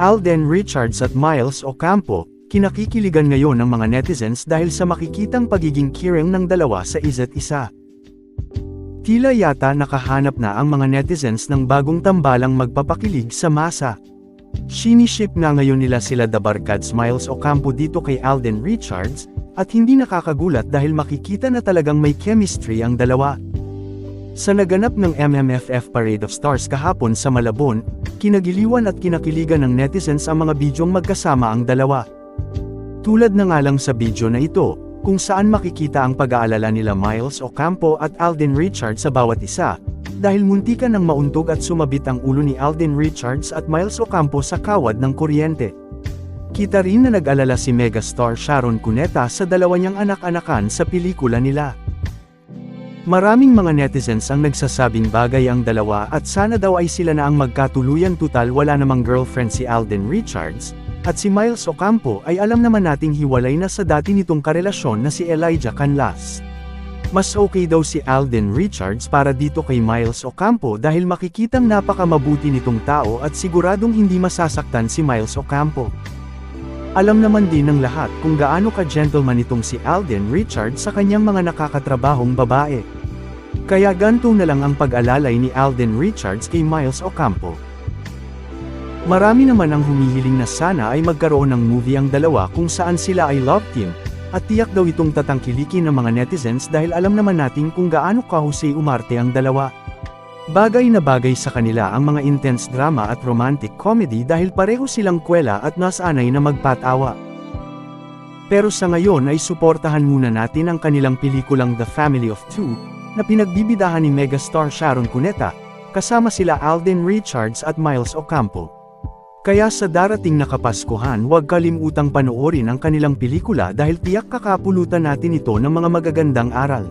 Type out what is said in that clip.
Alden Richards at Miles Ocampo, kinakikiligan ngayon ng mga netizens dahil sa makikitang pagiging caring ng dalawa sa isa't isa. Tila yata nakahanap na ang mga netizens ng bagong tambalang magpapakilig sa masa. Shiniship nga ngayon nila sila The Barkads Miles Ocampo dito kay Alden Richards, at hindi nakakagulat dahil makikita na talagang may chemistry ang dalawa. Sa naganap ng MMFF Parade of Stars kahapon sa Malabon, kinagiliwan at kinakiligan ng netizens ang mga bidyong magkasama ang dalawa. Tulad na nga lang sa video na ito, kung saan makikita ang pag-aalala nila Miles Ocampo at Alden Richards sa bawat isa, dahil muntikan ng mauntog at sumabit ang ulo ni Alden Richards at Miles Ocampo sa kawad ng kuryente. Kita rin na nag-alala si megastar Sharon Cuneta sa dalawa niyang anak-anakan sa pelikula nila. Maraming mga netizens ang nagsasabing bagay ang dalawa at sana daw ay sila na ang magkatuluyan, tutal wala namang girlfriend si Alden Richards, at si Miles Ocampo ay alam naman nating hiwalay na sa dati nitong karelasyon na si Elijah Canlas. Mas okay daw si Alden Richards para dito kay Miles Ocampo dahil makikitang napakamabuti nitong tao at siguradong hindi masasaktan si Miles Ocampo. Alam naman din ng lahat kung gaano ka-gentleman itong si Alden Richards sa kanyang mga nakakatrabahong babae. Kaya ganito na lang ang pag-alalay ni Alden Richards kay Miles Ocampo. Marami naman ang humihiling na sana ay magkaroon ng movie ang dalawa kung saan sila ay love team, at tiyak daw itong tatangkilikin ng mga netizens dahil alam naman natin kung gaano kahusay umarte ang dalawa. Bagay na bagay sa kanila ang mga intense drama at romantic comedy dahil pareho silang kwela at nasanay na magpatawa. Pero sa ngayon ay suportahan muna natin ang kanilang pelikulang The Family of Two, na pinagbibidahan ni megastar Sharon Cuneta, kasama sila Alden Richards at Miles Ocampo. Kaya sa darating na Kapaskuhan huwag kalimutang panoorin ang kanilang pelikula dahil tiyak kakapulutan natin ito ng mga magagandang aral.